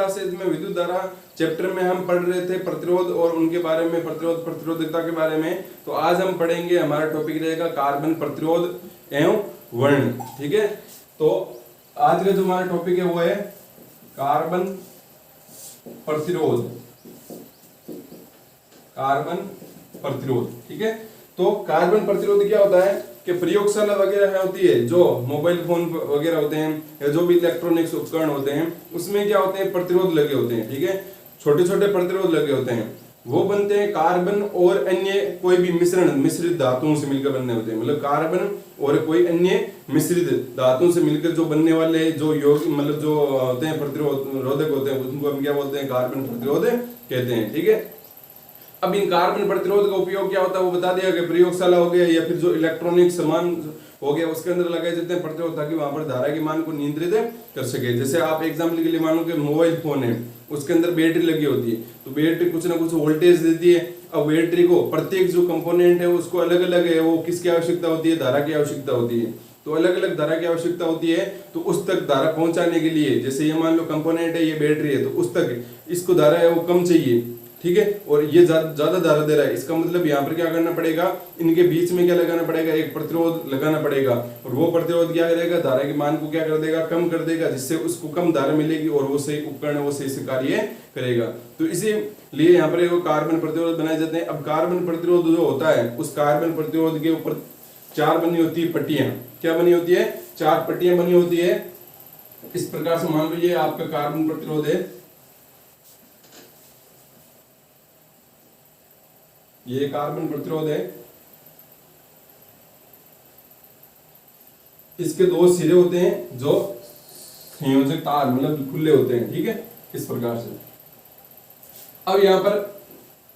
से इसमें विद्युत धारा चैप्टर में हम पढ़ रहे थे प्रतिरोध और उनके बारे में, प्रतिरोध प्रतिरोधकता के बारे में। तो आज हम पढ़ेंगे, हमारा टॉपिक रहेगा कार्बन प्रतिरोध एवं वर्णन। ठीक है, तो आज का जो हमारा टॉपिक है वो है कार्बन प्रतिरोध। कार्बन प्रतिरोध, ठीक है। तो कार्बन प्रतिरोध क्या होता है कि प्रयोगशाला वगैरह होती है, जो मोबाइल फोन वगैरह होते हैं या जो भी इलेक्ट्रॉनिक्स उपकरण होते हैं, उसमें क्या होते हैं, प्रतिरोध लगे होते हैं। ठीक है, छोटे छोटे प्रतिरोध लगे होते हैं, वो बनते हैं कार्बन और अन्य कोई भी मिश्रित धातुओं से मिलकर बनने होते हैं। मतलब कार्बन और कोई अन्य मिश्रित धातुओं से मिलकर जो बनने वाले जो योग मतलब जो होते हैं प्रतिरोधक होते हैं, उनको हम क्या बोलते हैं, कार्बन प्रतिरोध कहते हैं। ठीक है, अब इन कार्बन प्रतिरोध का उपयोग क्या होता है वो बता दिया कि प्रयोगशाला हो गया या फिर जो इलेक्ट्रॉनिक सामान हो गया उसके अंदर लगाए जाते हैं प्रतिरोध, ताकि वहां पर धारा के मान को नियंत्रित कर सके। जैसे आप एग्जाम्पल के लिए मानो कि मोबाइल फोन है, उसके अंदर बैटरी लगी होती है, तो बैटरी कुछ ना कुछ वोल्टेज देती है। अब बैटरी को प्रत्येक जो कंपोनेंट है उसको अलग अलग है, वो किसकी आवश्यकता होती है, धारा की आवश्यकता होती है। तो अलग अलग धारा की आवश्यकता होती है, तो उस तक धारा पहुंचाने के लिए, जैसे ये मान लो कंपोनेंट है, ये बैटरी है, तो उस तक इसको धारा है वो कम चाहिए। ठीक है, और ये ज्यादा धारा दे रहा है, इसका मतलब यहाँ पर क्या करना पड़ेगा, इनके बीच में क्या लगाना पड़ेगा, एक प्रतिरोध लगाना पड़ेगा। और वो प्रतिरोध क्या करेगा, धारा के मान को क्या कर देगा, कम कर देगा, जिससे उसको कम धारा मिलेगी और वो सही उपकरण है वो सही से कार्य करेगा। तो इसीलिए यहाँ पर कार्बन प्रतिरोध बनाए जाते हैं। अब कार्बन प्रतिरोध जो होता है, उस कार्बन प्रतिरोध के ऊपर चार बनी होती है पट्टियां। क्या बनी होती है, चार पट्टियां बनी होती है। इस प्रकार से मान लीजिए आपका कार्बन प्रतिरोध है, ये कार्बन प्रतिरोध है, इसके दो सिरे होते हैं जो संयोजक तार मतलब खुले होते हैं। ठीक है, इस प्रकार से। अब यहां पर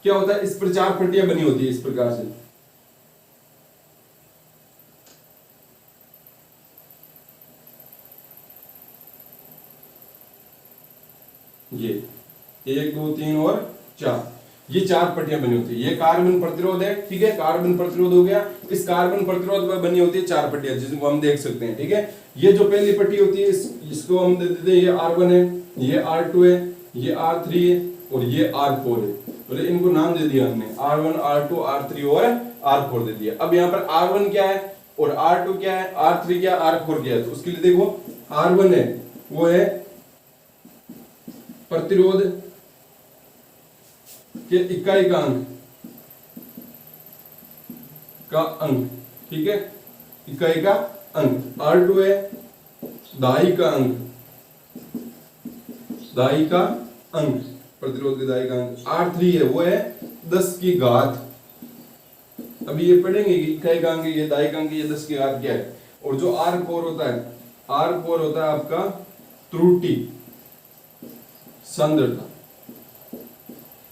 क्या होता है, इस पर चार पट्टियां बनी होती है इस प्रकार से। ये 1 2 3 और 4, ये चार पट्टियां बनी होती है। ये कार्बन प्रतिरोध है। ठीक है, कार्बन प्रतिरोध हो गया। इस कार्बन प्रतिरोध पर बनी होती है चार पट्टियां, जिसको हम देख सकते हैं। ठीक है, ये जो पहली पट्टी होती है इसको हम दे देते हैं, ये R1 है, ये R2 है, ये R3 है और ये R4 है। बोले इनको नाम दे दिया हमने, R1 R2 R3 और R4 दे दिया। अब यहाँ पर R1 क्या है और R2 क्या है, R3 क्या है, R4 क्या है। तो उसके लिए देखो, R1 है वो है प्रतिरोध के इकाई का अंक। ठीक है, इकाई का अंक। R2 है दाई का अंक, दाई का अंक, प्रतिरोध के दाई का अंक। R3 है वो है 10 की घात। अभी ये पढ़ेंगे कि इकाई का अंक, ये दाई का अंक, ये 10 की घात क्या है। और जो R4 होता है, R4 होता है आपका त्रुटि सांद्रता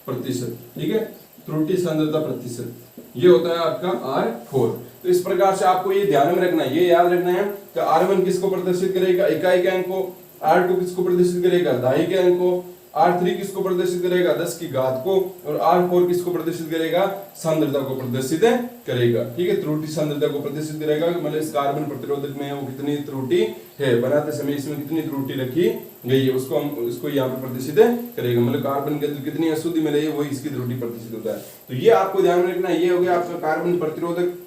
प्रतिशत। ठीक है, त्रुटि सांद्रता प्रतिशत, ये होता है आपका R4। तो इस प्रकार से आपको ये ध्यान में रखना है, ये याद रखना है कि R1 किसको प्रदर्शित करेगा, इकाई के अंक को। R2 किसको प्रदर्शित करेगा, दाई के अंक को। R3 किसको प्रदर्शित करेगा, 10 की घात को। और R4 किसको प्रदर्शित करेगा, सांद्रता को प्रदर्शित करेगा। ठीक है, त्रुटि सांद्रता को प्रदर्शित करेगा, मतलब इस कार्बन प्रतिरोधक में वो कितनी त्रुटि है, बनाते समय इसमें कितनी त्रुटि रखी गई है, उसको हम उसको यहाँ पे प्रदर्शित करेगा। मतलब कार्बन के अंदर कितनी अशुद्धि मिली है, वही इसकी त्रुटि प्रदर्शित होता है। तो ये आपको ध्यान में रखना है। ये हो गया आपका कार्बन प्रतिरोधक।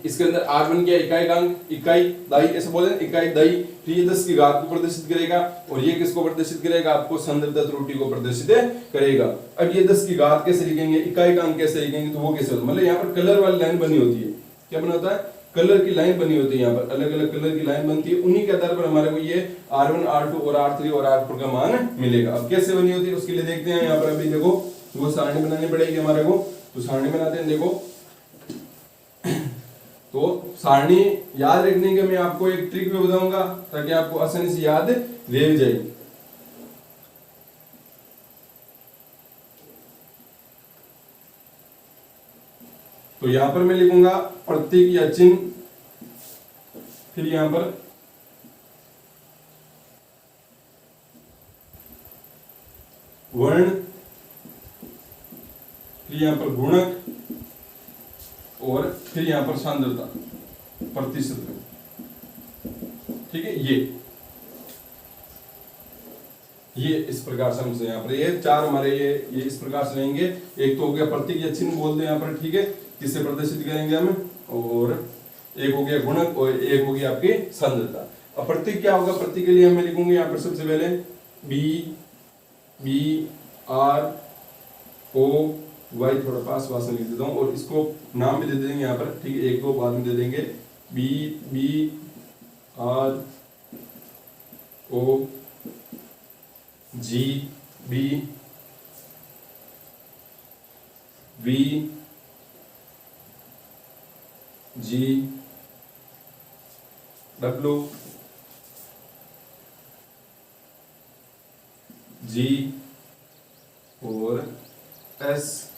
इसके अंदर R1 क्या, इकाई का अंक, इकाई दाई ऐसे बोले, इकाई दाई। फिर ये 10 की घात को प्रदर्शित करेगा और ये किसको प्रदर्शित करेगा, आपको सांद्रता त्रुटि को प्रदर्शित करेगा। अब ये 10 की घात कैसे लिखेंगे, इकाई का अंक कैसे लिखेंगे, तो वो कैसे होता है, मतलब यहाँ पर कलर वाली लाइन बनी होती है। क्या बना होता है, कलर की लाइन बनी होती है। यहाँ पर अलग अलग कलर की लाइन बनती है, उन्हीं के आधार पर हमारे को ये R1 R2 और R3 और R4 का मान मिलेगा। अब कैसे बनी होती है उसके लिए देखते हैं। यहाँ पर अभी देखो, वो सारणी बनानी पड़ेगी हमारे को, तो सारणी बनाते हैं। देखो, तो सारणी याद रखने के मैं आपको एक ट्रिक भी बताऊंगा, ताकि आपको आसानी से याद रह जाए। तो यहां पर मैं लिखूंगा प्रतीक या चिन्ह, फिर यहां पर वर्ण, फिर यहां पर गुणक और फिर यहां पर सांद्रता प्रतिशत। ठीक है, ये ये इस प्रकार से हमसे यहाँ पर ये चार हमारे ये इस प्रकार से लेंगे। एक तो हो गया प्रतीक या चिन्ह बोल दे यहाँ पर, ठीक है, किससे प्रदर्शित करेंगे हम, और एक हो गया गुणक और एक हो गया आपकी सांद्रता। अब प्रतीक क्या होगा, प्रतीक के लिए हम लिखूंगे यहाँ पर सबसे पहले बी आर ओ वाई, थोड़ा पास में लिख देता हूँ, और इसको नाम भी दे देंगे यहाँ पर, ठीक है, एक दो बाद में दे देंगे, B R O G B V G W G और एस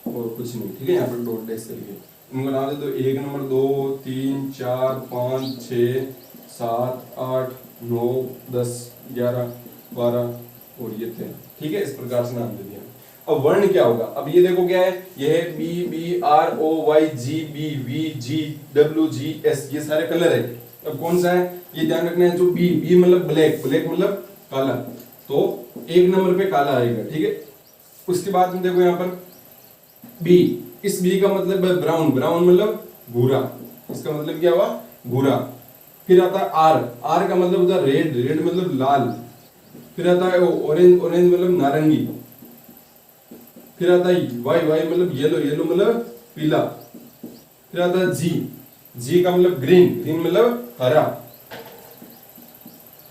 और कुछ नहीं, ठीक है, यहाँ पर डॉट डैश करके इनको नाम दे दो। एक नंबर 2 3 4 5 6 7 8 9 10 11 12 और ये 13, ठीक है, इस प्रकार से नाम दे दिया। अब वर्ण क्या होगा, अब ये देखो क्या है, ये है B R O Y G B V G W G S, ये सारे कलर है। अब कौन सा है ये ध्यान रखना है, जो बी मतलब ब्लैक, ब्लैक मतलब काला, तो एक नंबर पे काला आएगा, ठीक है। उसके बाद में देखो यहाँ पर बी, इस बी का मतलब है ब्राउन, ब्राउन मतलब भूरा, इसका मतलब क्या हुआ, भूरा। फिर आता है आर, आर का मतलब होता है रेड, रेड मतलब लाल। फिर आता है ऑरेंज, ऑरेंज मतलब नारंगी। फिर आता है वाई, वाई मतलब येलो, येलो मतलब पीला। फिर आता है जी, जी का मतलब ग्रीन, ग्रीन मतलब हरा।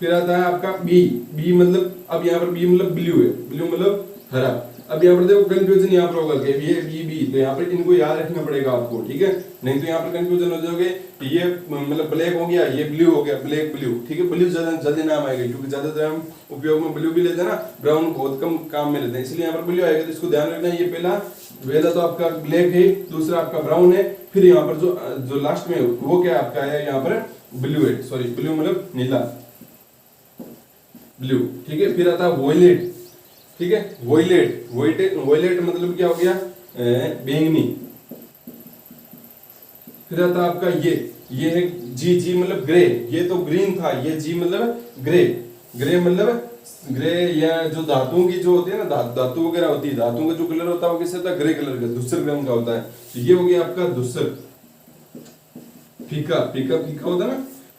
फिर आता है आपका बी, बी मतलब, अब यहाँ पर बी मतलब ब्लू है, ब्लू मतलब हरा। अब यहाँ पर देखो कंफ्यूजन यहाँ पर होगा कि ये बी, तो यहाँ पर इनको याद रखना पड़ेगा आपको, ठीक है, नहीं तो यहाँ पर कंफ्यूजन हो जाओगे। ये मतलब ब्लैक हो गया, ये ब्लू हो गया, ब्लैक ब्लू, ठीक है, ब्लू ज्यादा जल्दी नाम आएगा, क्योंकि ज्यादातर हम उपयोग में ब्लू भी लेते हैं ना, ब्राउन बहुत कम काम में लेते हैं, इसलिए यहाँ पर ब्लू आएगा। तो इसको ध्यान रखना है, ये पहला तो आपका ब्लैक है, दूसरा आपका ब्राउन है, फिर यहाँ पर जो लास्ट में वो क्या आपका है, यहाँ पर ब्लू है, सॉरी ब्लू मतलब नीला, ब्लू, ठीक है। फिर आता है वॉयलेट, ठीक है, वॉयलेट, वॉयलेट मतलब क्या हो गया, बैंगनी। फिर आता है आपका ये है जी, जी मतलब ग्रे, ये तो ग्रीन था, ये जी मतलब ग्रे, ग्रे मतलब ग्रे, या जो धातुओं की जो होती है ना, धातु वगैरह होती है, धातुओं का जो कलर होता है वो कैसे होता है, ग्रे कलर का, धूसर रंग का होता है। तो ये हो गया आपका धूसर। फीका, फीका फीका होता है ना,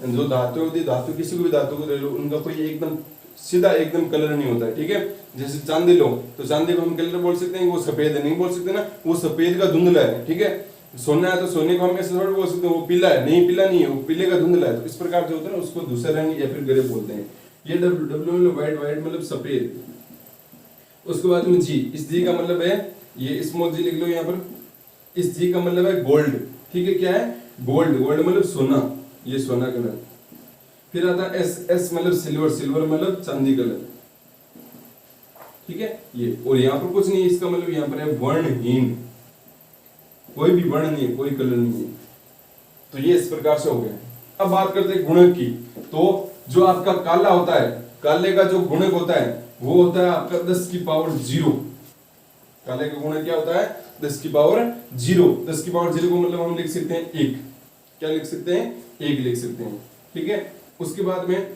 जो धातु होती है, धातु किसी को भी धातु को ले लो, उनका कोई एकदम सीधा एकदम कलर नहीं होता है, ठीक है। जैसे चांदी लो, तो चांदी को हम कलर बोल सकते हैं, वो सफेद है, नहीं बोल सकते ना, वो सफेद का धुंधला है, ठीक है। सोना है तो सोने को हम ऐसे थोड़ा बोल सकते हैं वो पीला है, नहीं पीला नहीं है, वो पीले का धुंधला है। तो इस प्रकार जो होता है ना, उसको दूसरा रंग या फिर ग्रे बोलते हैं। ये डब्ल्यू मतलब व्हाइट, व्हाइट मतलब सफेद। उसके बाद में जी, इस जी का मतलब है, ये स्मॉल जी लिख लो यहाँ पर, इस जी का मतलब है गोल्ड, ठीक है, क्या है, गोल्ड, गोल्ड मतलब सोना, ये सोना कलर। फिर आता है एस, एस मतलब सिल्वर, सिल्वर मतलब चांदी कलर, ठीक है ये। और यहाँ पर कुछ नहीं, इसका मतलब यहाँ पर है वर्णहीन, कोई भी वर्ण नहीं है, कोई कलर नहीं है। तो ये इस प्रकार से हो गया। अब बात करते हैं गुणक की। तो जो आपका काला होता है, काले का जो गुणक होता है वो होता है आपका 10 की पावर 0। काले का गुणक क्या होता है, 10 की पावर 0। 10 की पावर 0 को मतलब हम लिख सकते हैं 1, क्या लिख सकते हैं, 1 लिख सकते हैं, ठीक है। उसके बाद में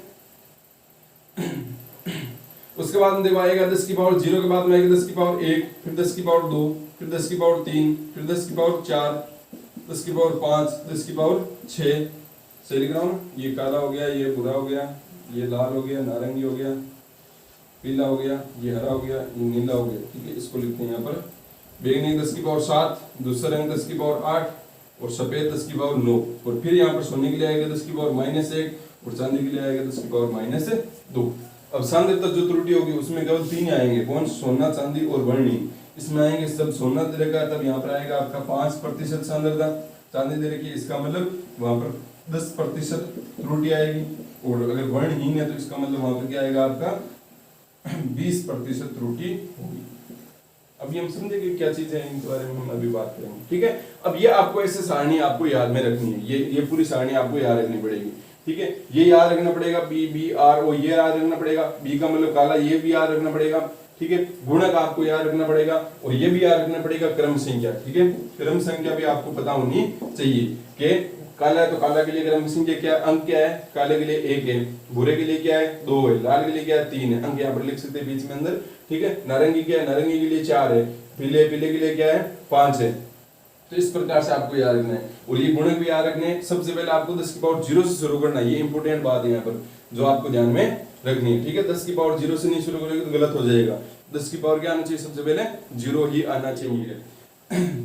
देखो आएगा 10 की पावर 0 के बाद में आएगा 10 की पावर 1, फिर 10 की पावर 2, फिर 10 की पावर 3, फिर 10 की पावर 4, 10 की पावर 5, 10 की पावर 6। सही लिख रहा हूँ, ये काला हो गया, ये भूरा हो गया, ये लाल हो गया, नारंगी हो गया, पीला हो गया, ये हरा हो गया, ये नीला हो गया, ठीक है। इसको लिखते हैं यहाँ पर बैंगनी 10 की पावर 7, दूसरा रंग 10 की पावर 8 और सफेद 10 की पावर 9। और फिर यहाँ पर सोने के लिए आएगा 10 की पावर -1 और चांदी के लिए आएगा 10 की पावर -2। अब सांद्रता जो त्रुटि होगी उसमें केवल 3 आएंगे, कौन, सोना, चांदी और वर्णहीन। इसमें आएंगे सब सोना दे रखा है, तब यहाँ पर आएगा आपका 5% सांद्रता, चांदी दे रखी है, इसका मतलब वहां पर 10% त्रुटि आएगी। और अगर वर्णहीन है तो इसका मतलब वहां पर क्या आएगा आपका 20% त्रुटि होगी। अभी हम समझेंगे क्या चीजें हैं, इनके बारे में हम अभी बात करेंगे, ठीक है। अब ये आपको ऐसे सारणी आपको याद में रखनी है, ये पूरी सारणी आपको याद रखनी पड़ेगी, ठीक है। ये याद रखना पड़ेगा, बी आर ओ, ये याद रखना पड़ेगा, बी का मतलब काला, ये भी याद रखना पड़ेगा, ठीक है। गुणक आपको याद रखना पड़ेगा और ये भी याद रखना पड़ेगा क्रम संख्या, ठीक है। क्रम संख्या भी आपको पता होनी चाहिए कि काला है तो काला के लिए क्रम संख्या क्या अंक क्या है, काले के लिए 1 है, भूरे के लिए क्या है 2 है, लाल के लिए क्या है 3 है, अंक यहाँ पर लिख सकते हैं बीच में अंदर, ठीक है। नारंगी क्या है, नारंगी के लिए 4 है, पीले के लिए क्या है 5 है। तो इस प्रकार से आपको याद रखना है और ये गुणक भी याद रखने हैं। सबसे पहले आपको 10 की पावर 0 से शुरू करना है, ये इंपॉर्टेंट बात है यहाँ पर जो आपको ध्यान में रखनी है, ठीक है। 10 की पावर 0 से नहीं शुरू करोगे तो गलत हो जाएगा। 10 की पावर क्या आना चाहिए, सबसे पहले 0 ही आना चाहिए।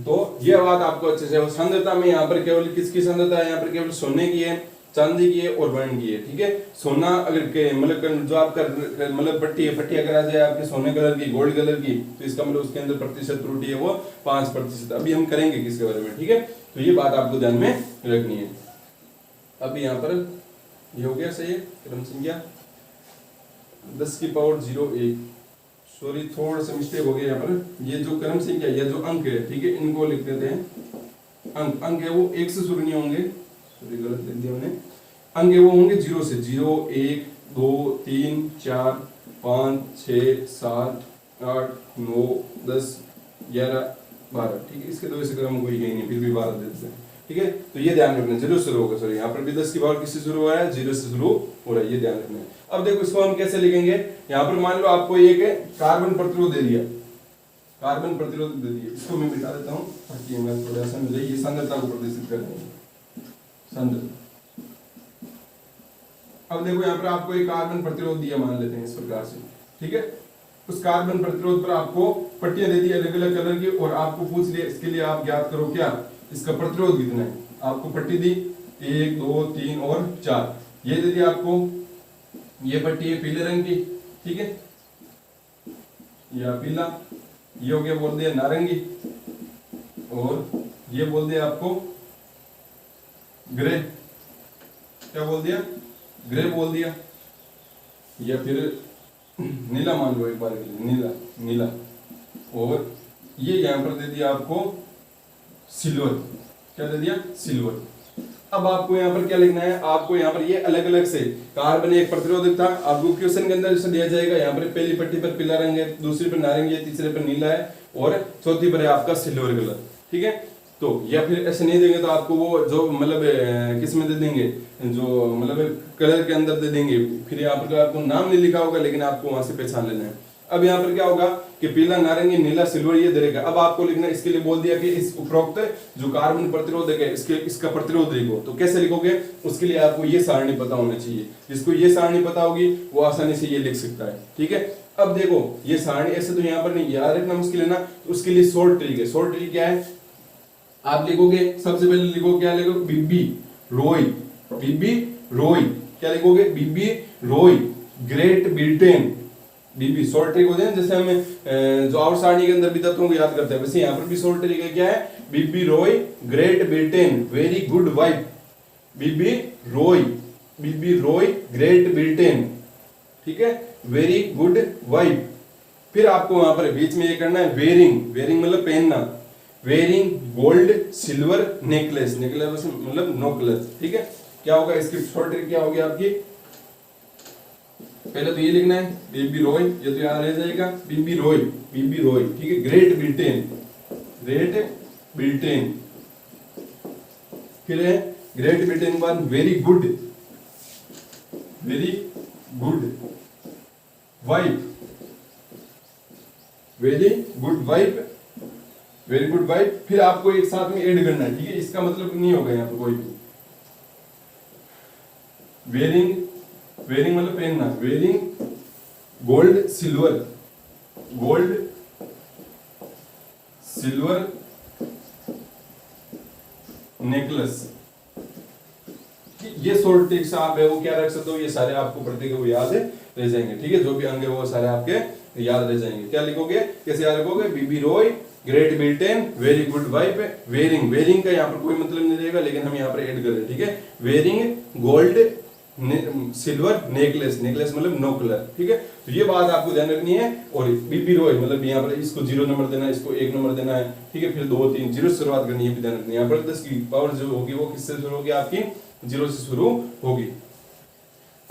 तो ये बात आपको अच्छे से, सांद्रता में यहाँ पर केवल किसकी सांद्रता है, यहाँ पर केवल सोने की है, चांदी की है और वर्ण की है, ठीक है। सोना अगर मतलब जो आपका मतलब पट्टी है, पट्टी अगर आ जाए आपके सोने कलर की, गोल्ड कलर की, तो इसका मतलब उसके अंदर प्रतिशत त्रुटि है वो 5%। अभी हम करेंगे किसके बारे में, ठीक है। तो ये बात आपको ध्यान में रखनी है। अभी यहाँ पर ये हो गया सही है क्रम संख्या 10 की पावर 0 सॉरी थोड़ा सा मिस्टेक हो गया यहाँ पर। ये जो क्रम संख्या या जो अंक है, ठीक है, इनको लिख देते हैं। अंक है वो 1 से शुरू नहीं होंगे, सॉरी गलत लिख दिया मैंने। अंक है वो होंगे 0 से, 0 1 2 3 4 5 6 7 8 9 10 11 12, ठीक है। इसके तो वैसे क्रम कोई है नहीं, फिर भी 12 देते हैं, ठीक है। तो ये ध्यान रखना, 0 से शुरू होगा, सॉरी यहाँ पर भी 10 की पावर किससे शुरू हो रहा है, 0 से शुरू हो रहा है, ये ध्यान रखना है। अब देखो इसको हम कैसे लिखेंगे, यहाँ पर मान लो आपको एक कार्बन प्रतिरोध दे दिया, कार्बन प्रतिरोध दे दिया, इसको मैं मिटा देता हूँ ताकि हमें थोड़ा सा मिले, ये सांद्रता को प्रदर्शित कर देंगे, सांद्रता। अब देखो यहाँ पर आपको एक कार्बन प्रतिरोध दिया, मान लेते हैं इस प्रकार से, ठीक है। उस कार्बन प्रतिरोध पर आपको पट्टियां दे दी अलग अलग कलर की और आपको पूछ लिया इसके लिए आप ज्ञात करो क्या इसका प्रतिरोध कितना है। आपको पट्टी दी 1 2 3 और 4, ये दे दिया आपको, ये पट्टी है पीले रंग की, ठीक है, या पीला, ये हो गया बोल दिया नारंगी, और ये बोल दिया आपको ग्रे, क्या बोल दिया, ग्रे बोल दिया, या फिर नीला मान लो एक बार के लिए, नीला नीला, और ये यहां पर दे दिया आपको सिल्वर, क्या दे दिया सिल्वर। अब आपको यहाँ पर क्या लिखना है, आपको यहाँ पर ये अलग अलग से कार्बन एक प्रतिरोधक था, आपको क्वेश्चन के अंदर दिया जाएगा, यहाँ पर पहली पट्टी पर पीला रंग है, दूसरी पर नारंगी है, तीसरे पर नीला है और चौथी पर है आपका सिल्वर कलर, ठीक है। तो या फिर ऐसे नहीं देंगे तो आपको वो जो मतलब किस में दे देंगे, जो मतलब कलर के अंदर दे देंगे, फिर यहाँ पर आपको नाम नहीं लिखा होगा लेकिन आपको वहां से पहचान लेना है। अब यहाँ पर क्या होगा कि पीला नारंगी नीला सिल्वर ये देगा। अब आपको लिखना, इसके लिए बोल दिया कि इस उपरोक्त जो कार्बन प्रतिरोधक है इसका प्रतिरोध लिखो, तो कैसे लिखोगे, उसके लिए आपको ये सारणी पता होना चाहिए। जिसको ये सारणी पता होगी वो आसानी से ये लिख सकता है, ठीक है। अब देखो ये सारणी ऐसे तो यहाँ पर नहीं याद रखना मुश्किल है ना, तो उसके लिए शॉर्ट ट्रिक है। शॉर्ट ट्रिक क्या है, आप लिखोगे सबसे पहले लिखो, क्या लिखो, बीबी रोय, बीबी रोय, क्या लिखोगे, बीबी रोय ग्रेट ब्रिटेन। बीबी शॉर्ट ट्रिक होते हैं, जैसे हमें जो आउट सारणी के अंदर भी तत्वों को याद करते हैं, वैसे यहाँ पर भी शॉर्ट ट्रिक है, क्या है, BB Roy great Britain very good wife, BB Roy great Britain, ठीक है, वेरी गुड वाइफ। फिर आपको वहां पर बीच में ये करना है वेरिंग मतलब पहनना, wearing gold silver necklace, necklace मतलब नोकलेस, ठीक है। क्या होगा इसकी शॉर्ट ट्रिक, क्या होगी आपकी, पहले तो ये लिखना है बीबी रॉय, ये तो याद रह जाएगा, बीबी रॉय, ठीक है, ग्रेट ब्रिटेन, फिर है ग्रेट ब्रिटेन के बाद very good wife, very good wife, फिर आपको एक साथ में ऐड करना है, ठीक है। इसका मतलब नहीं होगा यहाँ पर कोई भी, वेरिंग मतलब पहनना, वेरिंग गोल्ड सिल्वर नेकलेस। ये शॉर्ट ट्रिक्स आप है वो क्या रख सकते हो, ये सारे आपको प्रत्येक को याद रह जाएंगे, ठीक है। जो भी अंग है वो सारे आपके याद रह जाएंगे। क्या लिखोगे, कैसे याद रखोगे, BB Roy great Britain very good wife, wearing का यहाँ पर कोई मतलब नहीं रहेगा लेकिन हम यहाँ पर ऐड कर रहे हैं, ठीक है। वेरिंग गोल्ड सिल्वर नेकलेस मतलब नो कलर, ठीक है। तो ये बात आपको ध्यान रखनी है। और बीबी रॉय मतलब यहाँ पर इसको 0 नंबर देना है, इसको 1 नंबर देना है, ठीक है। फिर 2 3 0 से शुरुआत करनी है, ध्यान रखनी है। यहाँ पर 10 की पावर जो होगी वो किससे शुरू होगी, आपकी 0 से शुरू होगी।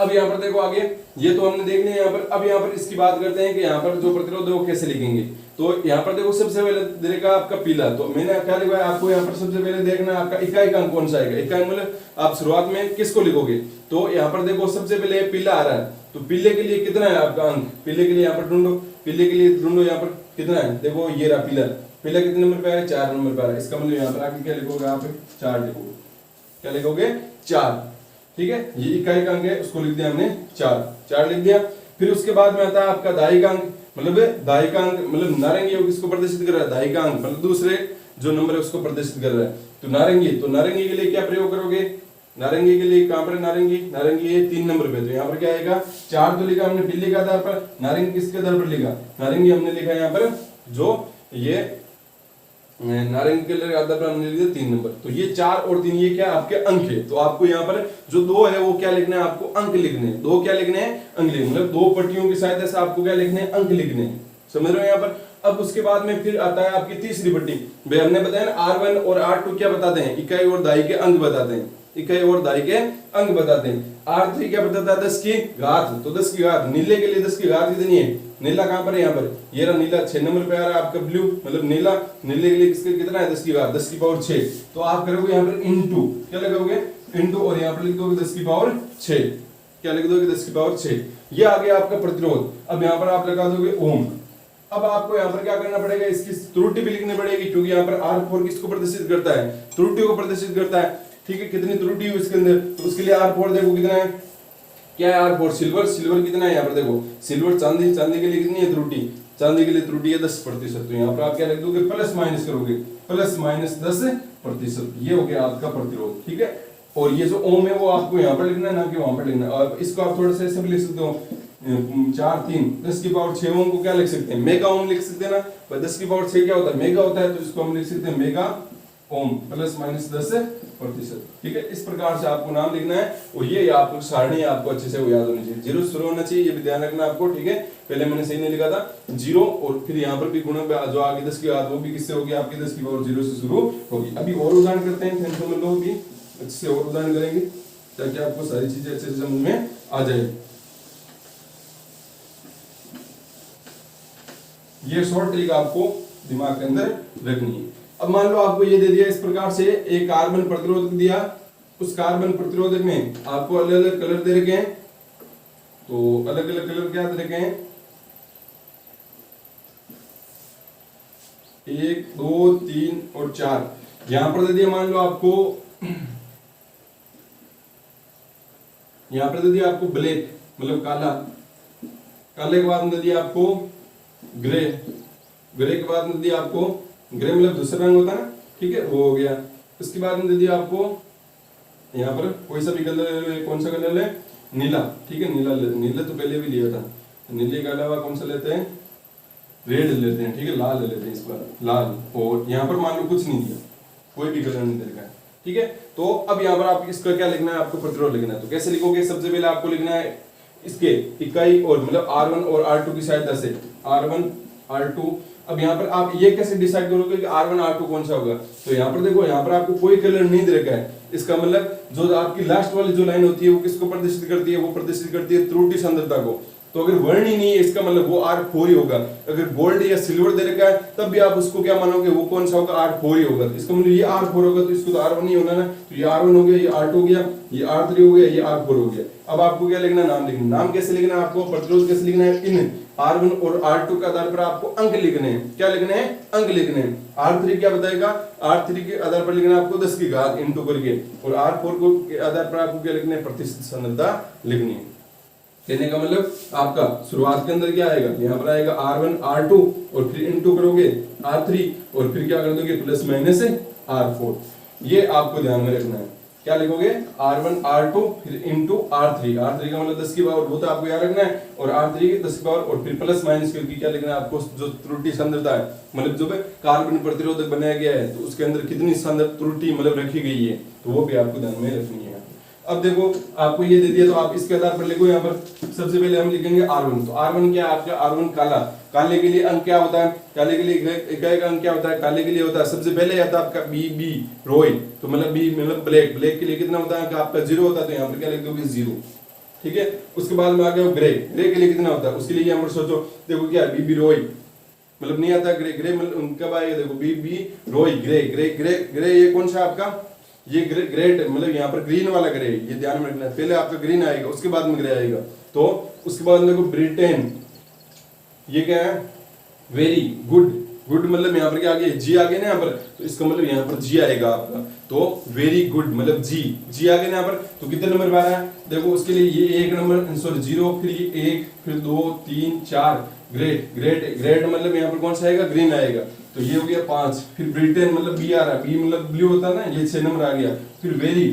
अब यहाँ पर देखो आगे, ये तो हमने देख लिया यहाँ पर। अब यहाँ पर इसकी बात करते हैं कि यहाँ पर जो प्रतिरोध है वो कैसे लिखेंगे। तो यहाँ पर देखो सबसे पहले देखा आपका पीला, तो मैंने क्या लिखा है आपको यहाँ पर सबसे पहले देखना आपका इकाई का अंक कौन सा आएगा। इकाई मतलब आप शुरुआत में किसको लिखोगे, तो यहाँ पर देखो सबसे पहले पीला आ रहा है, तो पीले के लिए कितना है आपका अंक, पीले के लिए यहाँ पर ढूंढो, पीले के लिए ढूंढो यहाँ पर कितना है, देखो ये रहा पीला। पीला कितने नंबर पे आ रहा है, 4 नंबर पे आ रहा है। इसका मतलब यहाँ पर आगे क्या लिखोगे आप, 4 लिखोगे, क्या लिखोगे 4, ठीक है। ये इकाई का अंक है, उसको लिख दिया हमने 4 लिख दिया। फिर उसके बाद में आता है आपका दाई का अंक, मतलब दाई का अंक मतलब नारंगी है किसको प्रदर्शित कर रहा है, दाई का अंक मतलब दूसरे जो नंबर है उसको प्रदर्शित कर रहा है। तो नारंगी के लिए क्या प्रयोग करोगे, नारंगी के लिए कहां पर नारंगी, नारंगी है 3 नंबर पे, तो यहाँ पर क्या आएगा 4 तो लिखा हमने पीले के आधार पर, नारंगी किसके आधार पर लिखा, नारंगी हमने लिखा यहाँ पर जो ये नारंगी कलर के आधार पर हमने लिखा 3 नंबर। तो ये 4 और 3 ये क्या आपके अंक है। तो आपको यहाँ पर जो 2 है वो क्या लिखना है, आपको अंक लिखने हैं। 2 क्या लिखने हैं, अंक लिखने, मतलब 2 पट्टियों की सहायता से आपको क्या लिखने हैं, अंक लिखने हैं, समझ रहे हो यहाँ पर। अब उसके बाद में फिर आता है आपकी तीसरी पट्टी। भाई हमने बताया ना R1 और R2 क्या बताते हैं, इकाई और दाई के अंक बताते हैं, इकाई और दाई के अंक बताते हैं। R3 क्या बताता है, 10 की घात, तो 10 की घात, नीले के लिए 10 की घात कितनी है, नीला कहां पर है, यहाँ पर ये रहा नीला 6 नंबर पे आ रहा है आपका ब्लू, मतलब नीला, नीले के लिए किसके कितना है 10 की घात, 10 की पावर 6। तो आप करोगे यहाँ पर इनटू, क्या लगाओगे इनटू, और यहाँ पर लिख दोगे 10 की पावर 6, क्या लिख दोगे 10 की पावर 6। ये आ गया आपका प्रतिरोध। अब यहाँ पर आप लगा दोगे ओम। अब आपको यहाँ पर क्या करना पड़ेगा, इसकी त्रुटि भी लिखनी पड़ेगी, क्योंकि यहाँ पर R4 किसको प्रदर्शित करता है, त्रुटि को प्रदर्शित करता है, ठीक है। कितनी त्रुटि है इसके अंदर, तो उसके लिए R4 देखो कितना है, क्या है R4, सिल्वर कितना है यहाँ पर देखो, सिल्वर चांदी के लिए कितनी है त्रुटि, चांदी के लिए त्रुटि है 10%। तो यहाँ पर आप क्या लिख दोगे, प्लस माइनस करोगे, प्लस माइनस 10%, ये हो गया आपका प्रतिरोध, ठीक है। और ये जो ओम है वो आपको यहाँ पर लिखना है, ना कि वहां पर लिखना है। और इसको आप थोड़ा सा ऐसे भी लिख सकते हो, 4 3 10 की पावर 6 ओम को क्या लिख सकते हैं, मेगा ओम लिख सकते हैं ना। पर 10 की पावर 6 क्या होता है, मेगा होता है, तो इसको हम लिख सकते हैं मेगा ओम, प्लस माइनस 10%, ठीक है। इस प्रकार से आपको नाम लिखना है। और ये आपको सारणी आपको अच्छे से याद होनी चाहिए, 0 शुरू होना चाहिए, ये भी ध्यान रखना आपको, ठीक है। पहले मैंने सही नहीं लिखा था 0, और फिर यहाँ पर भी गुणों पे जो आगे 10 की घात वो भी किससे होगी, आपकी 10 की पावर 0 से शुरू होगी। अभी और उदाहरण करते हैं, फिर समझ लो भी अच्छे से और उदाहरण करेंगे ताकि आपको सारी चीजें अच्छे से समझ में आ जाए। ये शॉर्ट ट्रिक आपको दिमाग के अंदर रखनी है। अब मान लो आपको ये दे दिया इस प्रकार से, एक कार्बन प्रतिरोधक दिया, उस कार्बन प्रतिरोधक में आपको अलग अलग कलर दे रखे हैं। तो अलग अलग कलर क्या दे रखे हैं, 1 2 3 और 4। यहां पर दे दिया मान लो आपको, यहां पर दे दिया आपको ब्लैक मतलब काला, काले के बाद में दे दिया आपको ग्रे, ग्रे के बाद में दे दिया आपको, ग्रे मतलब दूसरा रंग होता है ना, ठीक है, वो हो गया। इसके बाद में दे दिया आपको यहाँ पर कोई सा भी कलर ले लो, कौन सा कलर है, नीला, ठीक है, नीला तो पहले भी लिया था। नीले के अलावा कौन सा लेते हैं, रेड लेते हैं, ठीक है, लाल ले लेते हैं इस बार, लाल। और यहाँ पर मान लो कुछ नहीं दिया, कोई भी कलर नहीं दे रखा है, ठीक है। तो अब यहाँ पर आप इसका क्या लिखना है, आपको प्रतिरोध लिखना है। तो कैसे लिखोगे, सबसे पहले आपको लिखना है इसके इकाई और मतलब R1 और R2 की सहायता से, R1 R2। अब यहाँ पर आप ये कैसे डिसाइड करोगे कि R1 R2 कौन सा होगा। तो यहाँ पर देखो, यहाँ पर आपको कोई कलर नहीं दे रखा है, इसका मतलब जो आपकी लास्ट वाली जो लाइन होती है वो किसको प्रदर्शित करती है, वो प्रदर्शित करती है त्रुटि सांद्रता को। तो अगर वर्ण ही नहीं है इसका मतलब वो R4 ही होगा। अगर गोल्ड या सिल्वर दे रखा है तब भी आप उसको क्या मानोगे, वो कौन सा होगा, R4 ही होगा। इसका मतलब ये R4 होगा, तो इसको तो R1 नहीं होना ना, तो ये R1 हो गया, ये R2 हो गया, ये R3 हो गया, ये R4 हो गया। अब आपको क्या लिखना, नाम लिखना। नाम कैसे लिखना है आपको, प्रतिरोध कैसे लिखना है, इन R1 और R2 के आधार पर आपको अंक लिखने हैं। क्या लिखने हैं, अंक लिखने हैं। R3 क्या बताएगा, R3 के आधार पर लिखना है आपको 10 की घात इंटू करके, और R4 को के आधार पर आपको क्या लिखना है, प्रतिशत सांद्रता लिखनी है। कहने का मतलब आपका शुरुआत के अंदर क्या आएगा, यहाँ पर आएगा R1 R2 और फिर इनटू करोगे R3 और फिर क्या कर दोगे, प्लस माइनस R4। ये आपको ध्यान में रखना है। क्या लिखोगे, R1 R2 फिर इनटू R3, R3 का मतलब 10 की पावर, वो तो आपको याद रखना है, और R3 की 10 की पावर और फिर प्लस माइनस करके क्या लिखना है आपको, जो त्रुटि सांद्रता है, मतलब जो कार्बन प्रतिरोधक बनाया गया है तो उसके अंदर कितनी सांद्रता त्रुटि मतलब रखी गई है, तो वो भी आपको ध्यान में रखनी है। अब देखो आपको ये दे दिया, तो आप इसके आधार पर लिखो। यहाँ पर सबसे पहले हम लिखेंगे R1। तो R1 क्या है आपका, R1 काला, काले के लिए अंक क्या होता है, काले के लिए इकाई का अंक क्या होता है, काले के लिए होता है सबसे पहले आता है आपका बी रोई, तो मतलब बी मतलब ब्लैक, ब्लैक के लिए कितना होता है आपका 0 होता है, तो यहाँ पर क्या लिख दोगे 0, ठीक है। उसके बाद में आ गया ग्रे, ग्रे के लिए कितना होता है, उसके लिए यहाँ पर सोचो, देखो क्या है, बीबी रोई, मतलब नहीं आता ग्रे, ग्रे मतलब कब आएगा, देखो बीबी रोई, ग्रे ग्रे ग्रे ग्रे, ये कौन सा आपका, ये ग्रेट, मतलब यहाँ पर ग्रीन वाला ग्रे, ये ध्यान में रखना है, पहले आपका ग्रीन आएगा उसके बाद में ग्रे आएगा। तो उसके बाद देखो ब्रिटेन, ये क्या है, वेरी गुड, गुड मतलब यहाँ पर क्या आ गया, जी आ गया ना यहाँ पर, तो इसका मतलब यहाँ पर जी आएगा आपका, तो वेरी गुड मतलब जी, जी आ गया ना यहाँ पर। तो कितने नंबर पे आ रहा है, देखो उसके लिए ये एक नंबर, सॉरी जीरो, फिर ये एक, फिर 2 3 4, ग्रेट ग्रेट ग्रेट मतलब यहाँ पर कौन सा आएगा, ग्रीन आएगा, तो ये हो गया 5। फिर ब्रिटेन मतलब बी आ रहा है, बी मतलब ब्लू होता है ना, ये 6 नंबर आ गया। फिर वेरी,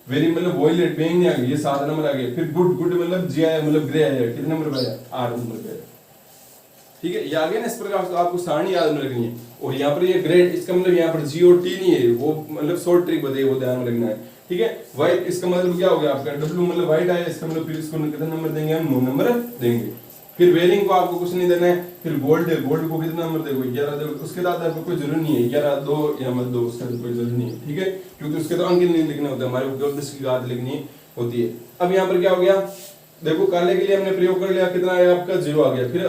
वेरी मतलब वॉयलेट, बैंगनी आ गया, ये 7 नंबर आ गया। फिर गुड, गुड मतलब जी आया, मतलब ग्रे आया, कितने नंबर पे आया, 8 नंबर पे आया, ठीक है। ये आ गया ना इस प्रकार से, आपको सारणी याद में रखनी है। और यहाँ पर ये ग्रेड, इसका मतलब यहाँ पर जी और टी नहीं है, वो मतलब शॉर्ट ट्रिक बताइए, वो ध्यान में रखना है, ठीक है। व्हाइट, इसका मतलब क्या हो गया आपका, डब्ल्यू मतलब व्हाइट आया, इसका मतलब फिर इसको कितने नंबर देंगे हम, 9 नंबर देंगे। फिर वेरिंग को आपको कुछ नहीं देना है। फिर गोल्ड है, गोल्ड को कितना नंबर देखो, 11 देखो, उसके बाद आपको कोई जरूरत नहीं है, 11 2 या मत दो, उसका कोई जरूरत नहीं है, ठीक है, क्योंकि उसके तो अंक नहीं लिखना होता है, हमारे को 10 की घात लिखनी होती है। अब यहाँ पर क्या हो गया, देखो काले के लिए हमने प्रयोग कर लिया, कितना है आपका, 0 आ गया। फिर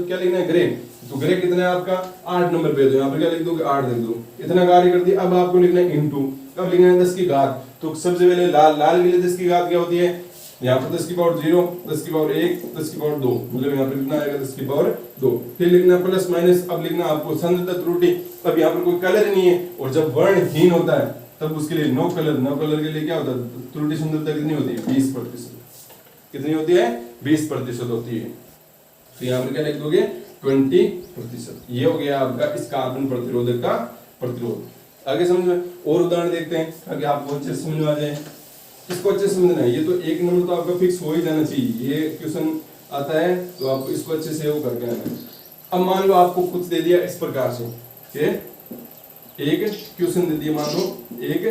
क्या लिखना है, ग्रे, तो ग्रे कितना है आपका, 8 नंबर पे, तो यहाँ पर क्या लिख दोगे, 8 लिख दो, इतना कार्य कर दिया। अब आपको लिखना है इनटू, अब लिखना है 10 की घात, तो सबसे पहले लाल, लाल के लिए 10 की घात क्या होती है, यहाँ पर 10 की पावर 0, 10 की पावर 1, 10 की पावर 2, मतलब यहाँ पर कितना आएगा, 10 की पावर 2। फिर लिखना प्लस माइनस, अब लिखना आपको संतत त्रुटि, अब यहाँ पर कोई कलर नहीं है, और जब वर्णहीन होता है तब उसके लिए नो कलर, नो कलर के लिए क्या होता है, त्रुटि संततता कितनी होती है, 20%, कितनी होती है, 20% होती है। तो यहाँ पर क्या लिख दोगे, 20%। ये हो गया आपका इस कार्बन प्रतिरोधक का प्रतिरोध। आगे समझ में और उदाहरण देखते हैं ताकि आपको अच्छे समझ में आ जाए। इसको अच्छे से समझना है, ये तो एक नंबर तो आपका फिक्स हो ही जाना चाहिए, ये क्वेश्चन आता है तो आपको इसको अच्छे से वो करके आना है। अब मान लो आपको कुछ दे दिया इस प्रकार से कि एक क्वेश्चन दे दिया, मान लो एक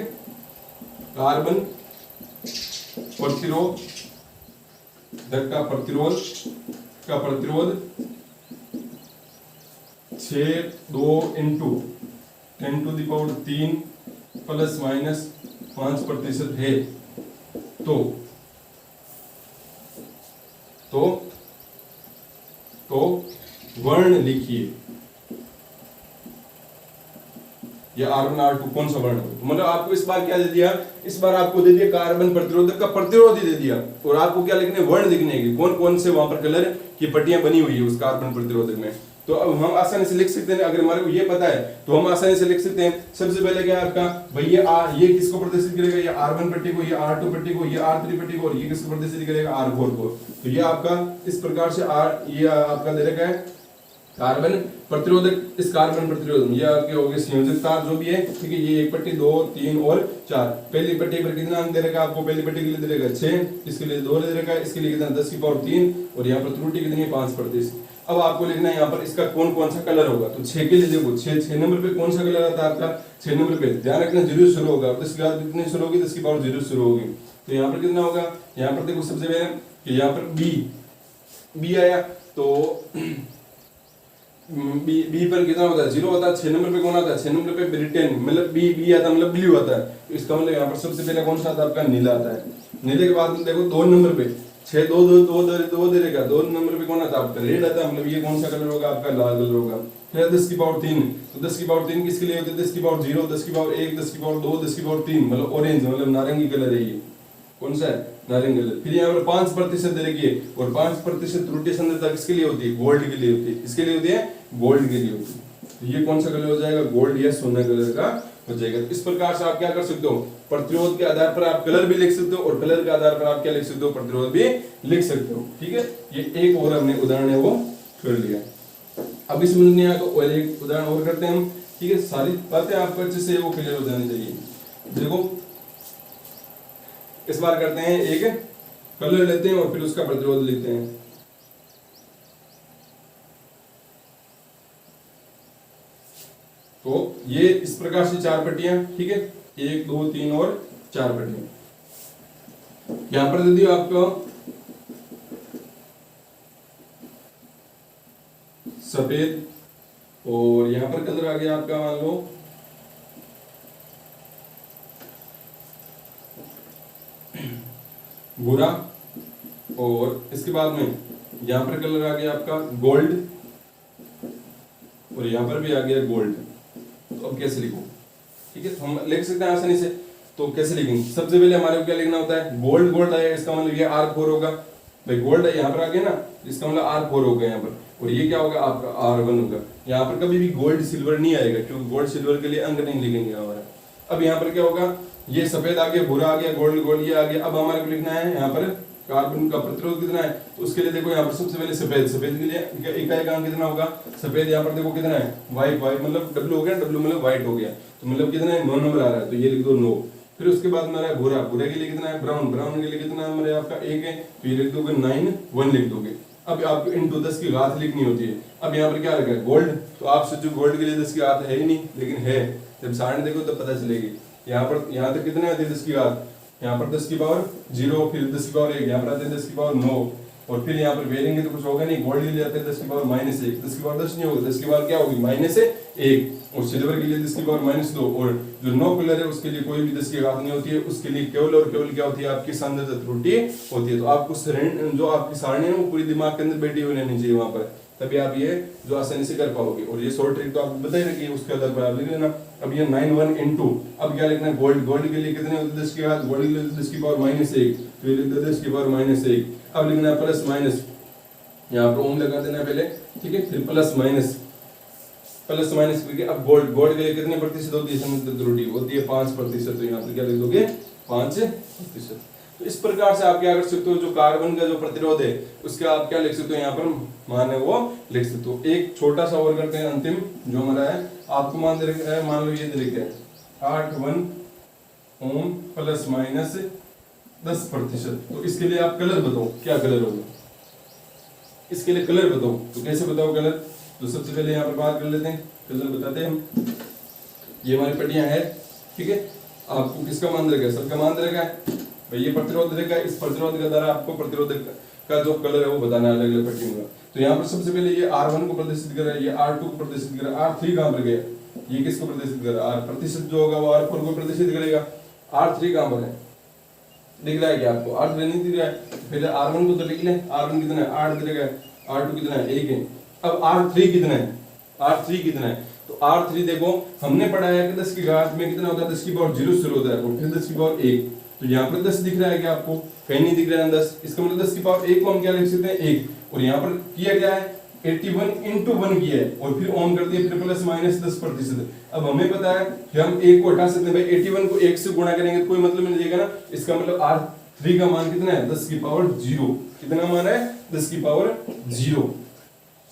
कार्बन प्रतिरोध का प्रतिरोध 6 इंटू 10⁻³ प्लस माइनस 5% है, तो वर्ण लिखिए, या R1 R2 कौन सा वर्ण हो, मतलब आपको इस बार क्या दे दिया, इस बार आपको दे दिया कार्बन प्रतिरोधक का प्रतिरोध ही दे दिया, और आपको क्या लिखने, वर्ण लिखने की, कौन कौन से वहां पर कलर की पट्टियां बनी हुई है उस कार्बन प्रतिरोधक में। तो अब हम आसानी से लिख सकते हैं, अगर हमारे को ये पता है तो हम आसानी से लिख सकते हैं। सबसे पहले क्या है आपका, भाई ये किसको प्रदर्शित करेगा, ये R1 पट्टी को, ये R2 पट्टी को, ये R3 पट्टी को, और ये किसको प्रदर्शित करेगा, R4 को। तो ये आपका इस प्रकार से ये आपका दे रखा है कार्बन प्रतिरोधक। इस कार्बन प्रतिरोध में ये आपके हो गए संयोजक तार जो भी है, ठीक है, ये एक पट्टी 2 3 और 4। पहली पट्टी पर कितना अंक दे रखा है आपको, पहली पट्टी के लिए दे रखा है 6, इसके लिए 2 दे रखा है, इसके लिए कितना 10 की पावर 3, और यहाँ पर त्रुटि कितनी है 5%। अब आपको लिखना है यहाँ पर इसका कौन कौन सा कलर होगा, तो 6 के लिए देखो 6 नंबर पे कौन सा कलर आता है आपका, 6 नंबर पे ध्यान रखना 0 शुरू होगा, 10 की घात कितनी शुरू होगी, 10 की पावर 0 शुरू होगी। तो यहाँ पर कितना होगा, यहाँ पर देखो सबसे पहले कि यहाँ पर बी आया, तो बी पर कितना होता है, 0 होता है। 6 नंबर पे कौन आता है, 6 नंबर पे ब्रिटेन, मतलब बी आता है, मतलब ब्लू आता है, तो इसका मतलब यहाँ पर सबसे पहले कौन सा आता है आपका, नीला आता है। नीले के बाद देखो 2 नंबर पे 6 2 दे देगा, 2 नंबर पे कौन आता है आपका, रेड आता है, मतलब ये कौन सा कलर होगा आपका, लाल कलर होगा। फिर 10 की पावर 3, तो 10 की पावर 3 किसके लिए होती है, 10 की पावर 0, 10 की पावर 1, 10 की पावर 2, 10 की पावर 3, मतलब ऑरेंज, मतलब नारंगी कलर है, ये कौन सा है, नारंगी कलर। फिर यहाँ पर 5% दे रखी है, और 5% त्रुटि संततता किसके लिए होती है, गोल्ड के लिए होती है, किसके लिए होती है, गोल्ड के लिए होती है। तो ये कौन सा कलर हो जाएगा, गोल्ड या सोना कलर का हो जाएगा। तो इस प्रकार से आप क्या कर सकते हो, प्रतिरोध के आधार पर आप कलर भी लिख सकते हो, और कलर के आधार पर आप क्या लिख सकते हो, प्रतिरोध भी लिख सकते हो, ठीक है। ये एक और हमने उदाहरण है वो कर लिया। अभी समझ नहीं आया तो एक उदाहरण और करते हैं हम, ठीक है। सारी बातें आपको अच्छे से वो क्लियर हो जानी चाहिए। देखो इस बार करते हैं, एक कलर लेते हैं और फिर उसका प्रतिरोध लिखते हैं। तो ये इस प्रकार से 4 पट्टियां, ठीक है, 1 2 3 और 4 पट्टियां। यहां पर दे दिया आपको सफेद, और यहां पर कलर आ गया आपका, मान लो भूरा, और इसके बाद में यहाँ पर कलर आ गया आपका गोल्ड और यहाँ पर भी आ गया गोल्ड। तो अब कैसे लिखो, ठीक है, तो हम लिख सकते हैं आसानी से। तो कैसे लिखेंगे, सबसे पहले हमारे को क्या लिखना होता है, गोल्ड गोल्ड आया इसका मतलब ये R4 होगा, भाई गोल्ड है यहाँ पर आ गया ना, इसका मतलब R4 होगा यहाँ पर, और ये क्या होगा आपका R1 होगा। यहाँ पर कभी भी गोल्ड सिल्वर नहीं आएगा क्योंकि गोल्ड सिल्वर के लिए अंक नहीं लिखेंगे हमारा। अब यहाँ पर क्या होगा, ये सफेद आ गया, भूरा आ गया, गोल्ड गोल्ड ये आ गया। अब हमारे को लिखना है यहाँ पर कार्बन का प्रतिरोध कितना है, तो उसके लिए देखो यहाँ पर सबसे पहले सफेद, सफेद के लिए इकाई का अंक कितना होगा, सफेद यहाँ पर देखो कितना है, व्हाइट, व्हाइट मतलब W हो गया, W मतलब व्हाइट हो गया, तो मतलब कितना है 9 नंबर आ रहा है, तो ये लिख दो 9। फिर उसके बाद हमारा भूरा, भूरे के लिए कितना है, ब्राउन, ब्राउन के लिए कितना है हमारे आपका 1 है, तो ये लिख दोगे 9 1 लिख दोगे। अब आपको इंटू 10 की घात लिखनी होती है। अब यहाँ पर क्या लिखा है गोल्ड, तो आप सोचो गोल्ड के लिए 10 की घात है ही नहीं, लेकिन है, जब सारणी देखो तब पता चलेगी। यहाँ पर यहाँ तक कितने आते हैं 10 की घात, यहाँ पर 10 की पावर 0, फिर 10 की पावर 1, यहाँ पर आते हैं 10 की पावर 9, और फिर यहाँ पर वेलेंगे तो कुछ होगा नहीं, गोल्ड के लिए आते हैं 10 की पावर -1, 10 की पावर 10 नहीं होगा, 10 की पावर क्या होगी -1, और सिल्वर के लिए 10 की पावर -2, और जो 9 कलर है उसके लिए कोई भी 10 की घात नहीं होती है, उसके लिए केवल और केवल क्या होती है आपकी सांद्रता त्रुटि होती है। तो आपको जो आपकी सारणी है वो पूरी दिमाग के अंदर बैठी हुई रहनी चाहिए वहां पर, तभी आप ये जो आसानी से कर पाओगे। और ये शॉर्ट ट्रिक तो आपको बता ही रखी है, उसके आधार पर आप लिख लेना। अब ये 9 1 इनटू, अब क्या लिखना है गोल्ड, गोल्ड के लिए कितने होते हैं 10 की घात, गोल्ड के लिए 10 की पावर -1, तो ये लिख दो 10 की पावर -1। अब लिखना है प्लस माइनस, यहाँ पर ओम लगा देना पहले, ठीक है, फिर प्लस माइनस, प्लस माइनस करके अब गोल्ड, गोल्ड के लिए कितने प्रतिशत होती है सांद्रता त्रुटि, होती है 5%, तो यहाँ पर क्या लिख दोगे 5%। तो इस प्रकार से आप क्या कर सकते हो, जो कार्बन का जो प्रतिरोध है उसके आप क्या लिख सकते हो, यहाँ पर मान है वो लिख सकते हो। एक छोटा सा और करते हैं अंतिम जो हमारा है, आपको मान दे रखा है, मान लो ये दे रखा है 81 ओम प्लस माइनस 10%, तो इसके लिए आप कलर बताओ क्या कलर होगा, इसके लिए कलर बताओ, तो कैसे बताओ कलर, तो सबसे पहले यहाँ पर बात कर लेते हैं, कलर बताते हैं हम। ये हमारी पट्टियां है, ठीक है, आपको किसका मान दे रखा है, सबका मान दे रखा है भाई, ये प्रतिरोध रहेगा, इस प्रतिरोध के द्वारा आपको प्रतिरोध का जो कलर है वो बताना है अलग अलग पट्टियों का। तो यहाँ पर सबसे पहले ये R1 को प्रदर्शित कर रहा है, ये R2 को प्रदर्शित कर रहा है, R3 कहाँ पर गया, ये किसको प्रदर्शित कर रहा है, प्रतिशत जो होगा वो R4 को प्रदर्शित करेगा। R3 कहाँ पर है, दिख रहा है क्या आपको, R3 नहीं दिख रहा है, पहले R1 को तो लिख ले, R1 कितना है 8 दिख रहा है, R2 कितना है 1 है। अब R3 कितना है, R3 कितना है, तो R3 देखो हमने पढ़ा है कि 10 की घात में कितना होता है, 10 की पावर 0 शुरू होता है और फिर 10 की पावर 1, तो यहाँ पर 10 दिख रहा है क्या आपको, कहीं नहीं दिख रहा है 10, इसका मतलब 10 की पावर 1 को हम क्या लिख सकते हैं 1, और यहाँ पर किया क्या है 81 into 1 किया है और फिर ऑन कर दिया, फिर प्लस माइनस 10%। अब हमें पता है कि हम 1 को हटा सकते हैं भाई, 81 को 1 से गुणा करेंगे तो कोई मतलब नहीं रहेगा ना, इसका मतलब R3 का मान कितना है 10 की पावर 0, कितना मान है 10 की पावर 0,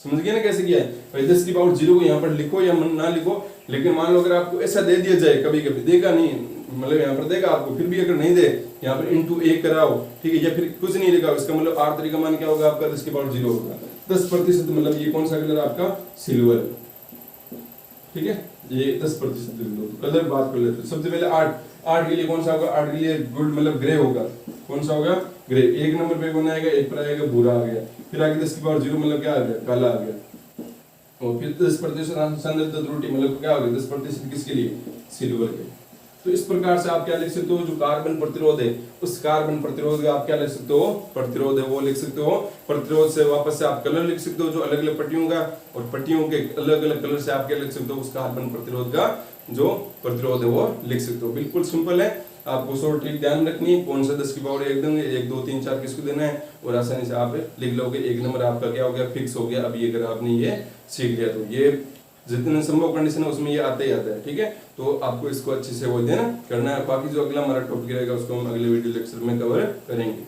समझ गए ना कैसे किया है भाई। 10 की पावर 0 को यहाँ पर लिखो या ना लिखो, लेकिन मान लो अगर आपको ऐसा दे दिया जाए, कभी कभी देगा नहीं, मतलब यहाँ पर देगा आपको, फिर भी अगर नहीं दे यहाँ पर इंटू 1 कराओ, ठीक है, या फिर कुछ नहीं लिखा, इसका मतलब R3 का मान क्या होगा आपका 10 की पावर 0 होगा, 10%, मतलब ये कौन सा कलर आपका सिल्वर, ठीक है, ये 10% कलर बात कर लेते हैं। सबसे पहले 8 के लिए कौन सा होगा, 8 के लिए गोल्ड मतलब ग्रे होगा, कौन सा होगा ग्रे, 1 नंबर पे कौन आएगा, 1 पर आएगा भूरा आ गया, फिर आगे 10 की पावर 0 मतलब क्या आ गया काला आ गया, और फिर 10% सांद्रता त्रुटि मतलब क्या हो गया 10% किसके लिए सिल्वर के। तो इस प्रकार से आप क्या लिख सकते हो, जो कार्बन प्रतिरोध है उस कार्बन प्रतिरोध का आप क्या लिख सकते हो, प्रतिरोध है वो लिख सकते हो। प्रतिरोध से वापस से आप कलर लिख सकते हो जो अलग अलग पट्टियों का, और पट्टियों के अलग अलग कलर से आप क्या लिख सकते हो, उस कार्बन प्रतिरोध का जो प्रतिरोध है वो लिख सकते हो। बिल्कुल सिंपल है, आपको शॉर्ट ट्रिक ध्यान रखनी है, कौन सा 10 की पावर 1 देंगे, 1 2 3 4 किसको देना है, और आसानी से आप लिख लोगे, 1 नंबर आपका क्या हो गया फिक्स हो गया। अभी अगर आपने ये सीख लिया तो ये जितने संभव कंडीशन है उसमें ये आता ही आता है, ठीक है। तो आपको इसको अच्छे से वो देना करना है, बाकी जो अगला हमारा टॉपिक रहेगा उसको हम अगले वीडियो लेक्चर में कवर करेंगे।